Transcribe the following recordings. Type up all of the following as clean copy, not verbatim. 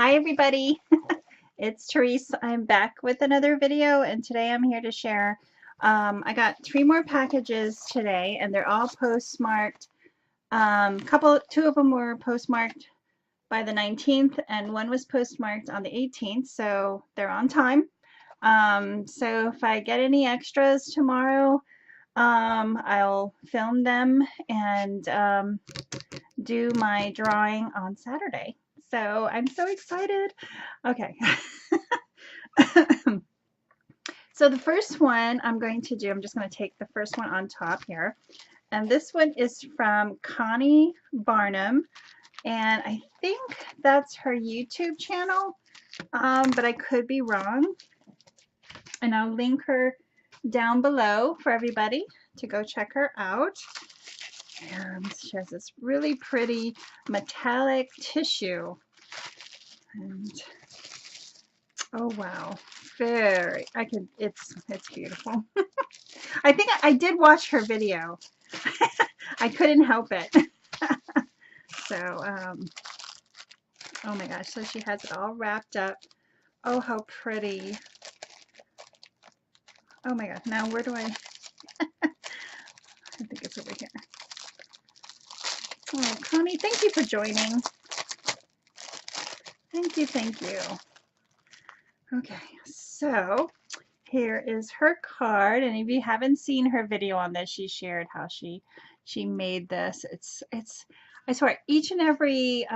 Hi everybody, it's Tereese. I'm back with another video and today I'm here to share. I got 3 more packages today and they're all postmarked. Two of them were postmarked by the 19th and one was postmarked on the 18th, so they're on time. So if I get any extras tomorrow, I'll film them and do my drawing on Saturday. So I'm so excited. Okay. So the first one I'm going to do, I'm just going to take the first one on top here. And this one is from Connie Barnum. And I think that's her YouTube channel, but I could be wrong. And I'll link her down below for everybody to go check her out. And she has this really pretty metallic tissue. And oh wow, it's beautiful. I think I did watch her video. I couldn't help it. So, oh my gosh, so she has it all wrapped up. Oh, how pretty. Oh my gosh, now where do I think it's over here. Oh, Connie, thank you for joining. Thank you, thank you. Okay, so here is her card, and if you haven't seen her video on this, she shared how she made this. It's I swear each and every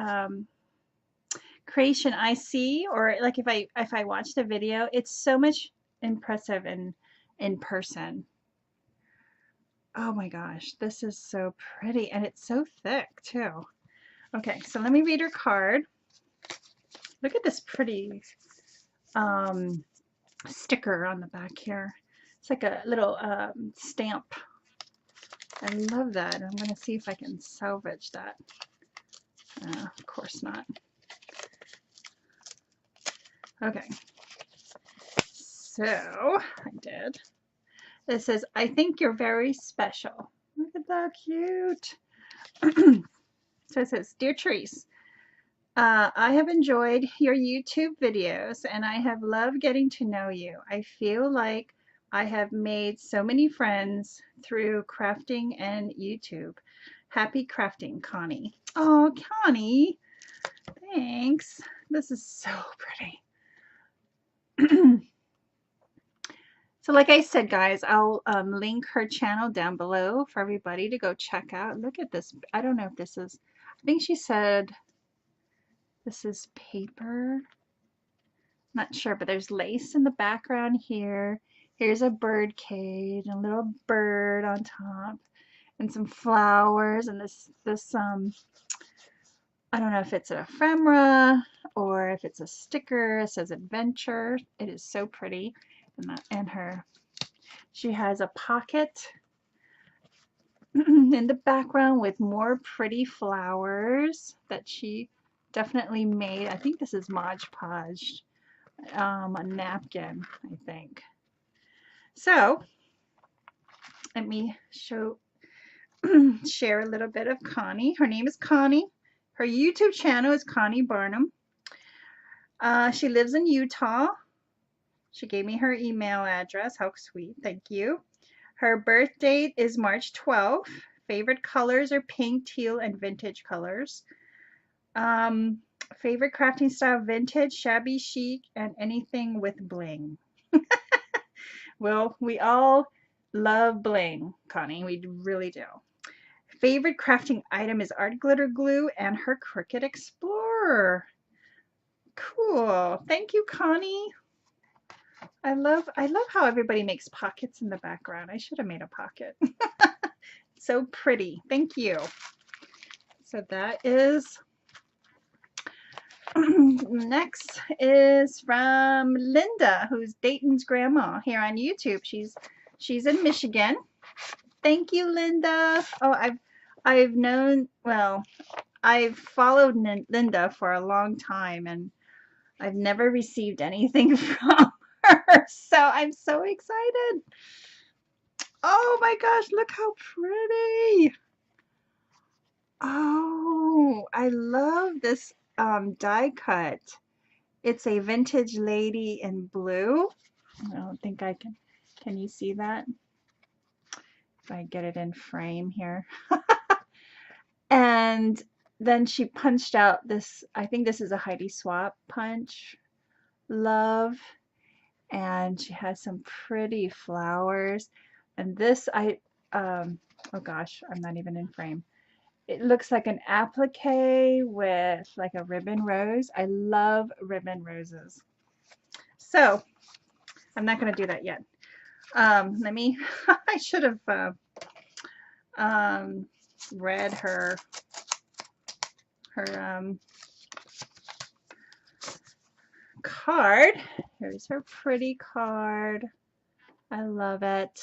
creation I see, or like if I watch the video, it's so much impressive in person. Oh my gosh, this is so pretty, and it's so thick too. Okay, so let me read her card. Look at this pretty sticker on the back here. It's like a little stamp. I love that. I'm going to see if I can salvage that. Of course not. Okay. So, I did. It says, I think you're very special. Look at that cute. So it says, Dear Tereese, I have enjoyed your YouTube videos and I have loved getting to know you. I feel like I have made so many friends through crafting and YouTube. Happy crafting, Connie. Oh, Connie, thanks. This is so pretty. So like I said, guys, I'll link her channel down below for everybody to go check out. Look at this. I don't know if this is, I think she said this is paper. Not sure, but there's lace in the background here. Here's a bird cage, a little bird on top, and some flowers, and this I don't know if it's an ephemera or if it's a sticker. It says adventure. It is so pretty. And she has a pocket in the background with more pretty flowers that she definitely made. I think this is Mod Podge. A napkin, I think. So let me share a little bit of Connie. Her name is Connie. Her YouTube channel is Connie Barnum. She lives in Utah. She gave me her email address. How sweet. Thank you. Her birth date is March 12th. Favorite colors are pink, teal, and vintage colors. Favorite crafting style, vintage, shabby chic, and anything with bling. Well, we all love bling, Connie. We really do. Favorite crafting item is art glitter glue and her Cricut Explorer. Cool. Thank you, Connie. I love how everybody makes pockets in the background. I should have made a pocket. So pretty. Thank you. So that is next is from Linda, who's Dayton's grandma here on YouTube. She's in Michigan. Thank you, Linda. Oh, I've followed Linda for a long time and I've never received anything from her. So I'm so excited. Oh my gosh, look how pretty. Oh, I love this die cut. It's a vintage lady in blue. I don't think I can. Can you see that? If I get it in frame here. And then she punched out this, I think this is a Heidi Swap punch. Love. And she has some pretty flowers. And this, oh gosh, I'm not even in frame. It looks like an applique with like a ribbon rose. I love ribbon roses. So I'm not going to do that yet. Let me, I should have read her card. Here's her pretty card. I love it.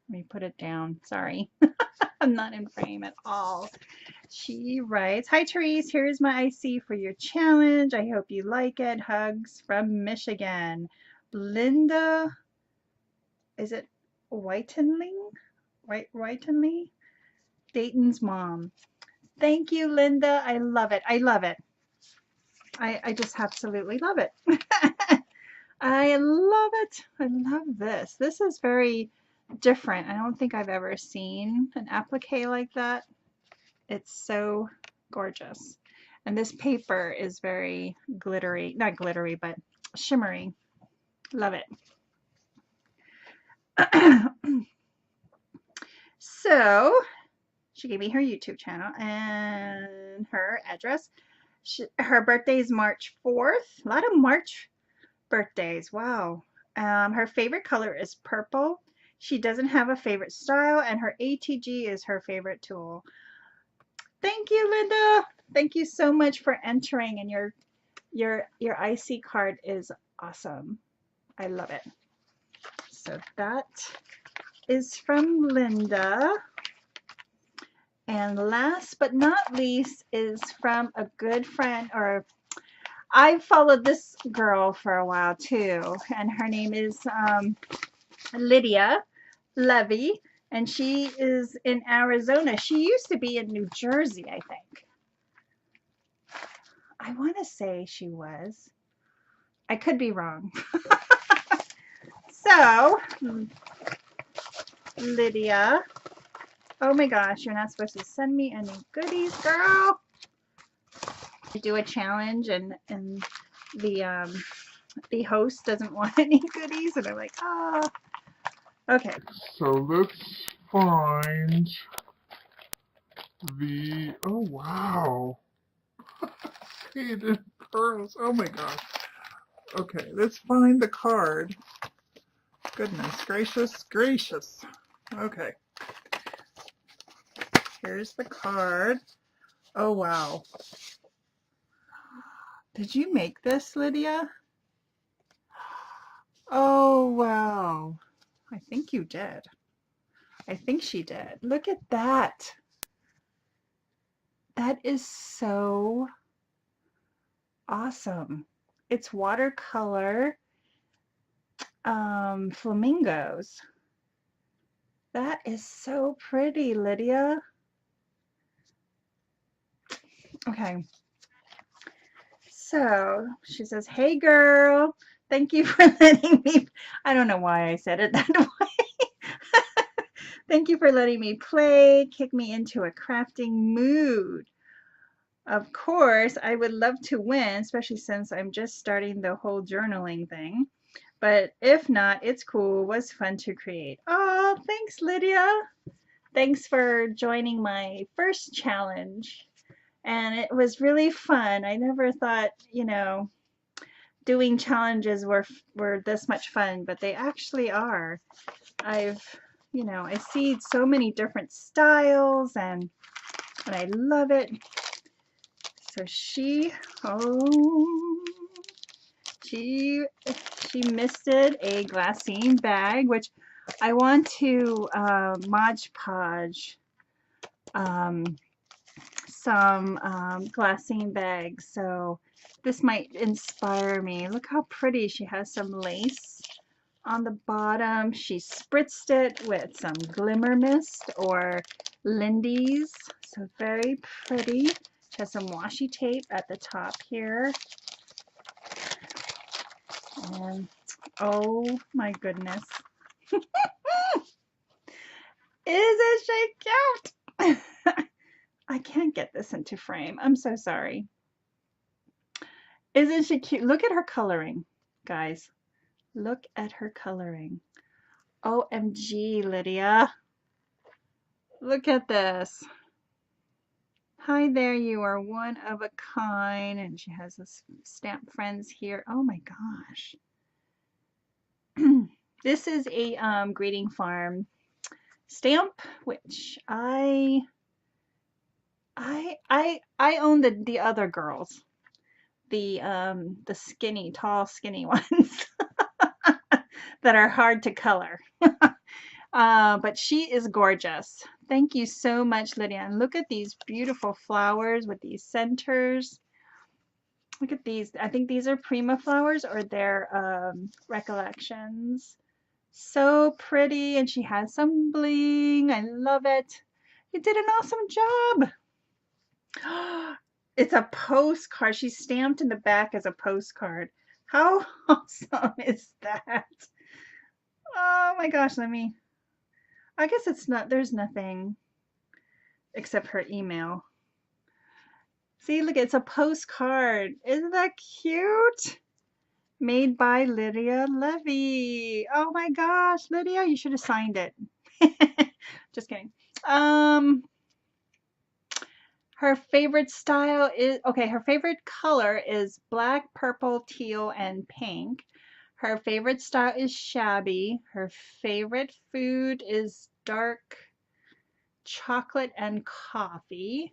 Let me put it down. Sorry. I'm not in frame at all. She writes, "Hi Tereese, here's my IC for your challenge. I hope you like it. Hugs from Michigan. Linda, is it Whitenling? Whitenly? Dayton's mom." Thank you, Linda. I love it. I love it. I just absolutely love it. I love it. I love this. This is very different. I don't think I've ever seen an applique like that. It's so gorgeous. And this paper is very glittery, not glittery, but shimmery. Love it. So she gave me her YouTube channel and her address. Her birthday is March 4th. A lot of March birthdays. Wow. Her favorite color is purple. She doesn't have a favorite style, and her ATG is her favorite tool. Thank you, Linda. Thank you so much for entering, and your IC card is awesome. I love it. So that is from Linda. And last but not least is from a good friend, or I've followed this girl for a while too, and her name is Lydia Levy, and she is in Arizona. She used to be in New Jersey, I think. I want to say she was. I could be wrong. So, Lydia, oh my gosh, you're not supposed to send me any goodies, girl. I do a challenge, and the host doesn't want any goodies, and I'm like, ah. Okay. So let's find the, oh wow. Faded pearls. Oh my gosh. Okay, let's find the card. Goodness gracious, gracious. Okay. Here's the card. Oh wow. Did you make this, Lydia? Oh wow. I think you did. I think she did. Look at that. That is so awesome. It's watercolor flamingos. That is so pretty, Lydia. Okay. So she says, "Hey girl, thank you for letting me," I don't know why I said it that way. "Thank you for letting me play, kick me into a crafting mood. Of course, I would love to win, especially since I'm just starting the whole journaling thing. But if not, it's cool. It was fun to create." Oh, thanks, Lydia. Thanks for joining my first challenge. And it was really fun. I never thought, you know, doing challenges were this much fun, but they actually are. You know, I see so many different styles, and I love it. So she misted a glassine bag, which I want to Mod Podge some glassine bags, so this might inspire me. Look how pretty. She has some lace on the bottom. She spritzed it with some glimmer mist or Lindy's, so very pretty. She has some washi tape at the top here. And oh my goodness. Isn't she cute? I can't get this into frame. I'm so sorry. Isn't she cute? Look at her coloring, guys. Look at her coloring. OMG, Lydia. Look at this. Hi there, you are one of a kind. And she has this stamp friends here. Oh my gosh. This is a greeting farm stamp, which I own the other girls. The skinny, tall, skinny ones that are hard to color. But she is gorgeous. Thank you so much, Lydia. And look at these beautiful flowers with these centers. Look at these. I think these are Prima flowers or they're recollections. So pretty. And she has some bling. I love it. You did an awesome job. It's a postcard. She's stamped in the back as a postcard. How awesome is that? Oh my gosh, I guess it's not, there's nothing except her email. See, look, it's a postcard. Isn't that cute? Made by Lydia Levy. Oh my gosh, Lydia, you should have signed it. Just kidding. Her favorite style is, okay, her favorite color is black, purple, teal, and pink. Her favorite style is shabby. Her favorite food is dark chocolate and coffee.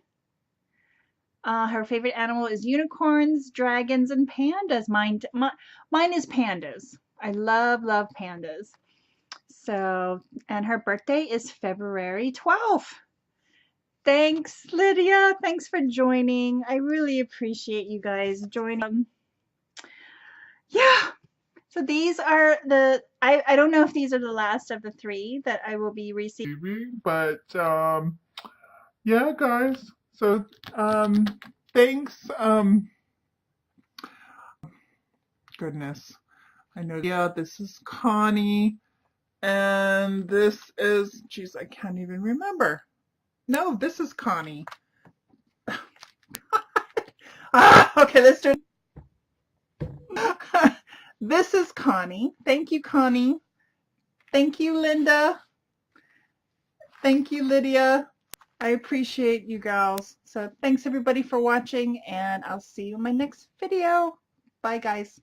Her favorite animal is unicorns, dragons, and pandas. Mine is pandas. I love pandas. So, and her birthday is February 12th. Thanks, Lydia. Thanks for joining. I really appreciate you guys joining. Yeah. So these are I don't know if these are the last of the 3 that I will be receiving. But yeah, guys. So thanks. Goodness. I know. Yeah, this is Connie. And this is, geez, I can't even remember. No, this is Connie. Okay, let's do it. This is Connie. Thank you, Connie. Thank you, Linda. Thank you, Lydia. I appreciate you gals. So thanks everybody for watching, and I'll see you in my next video. Bye, guys.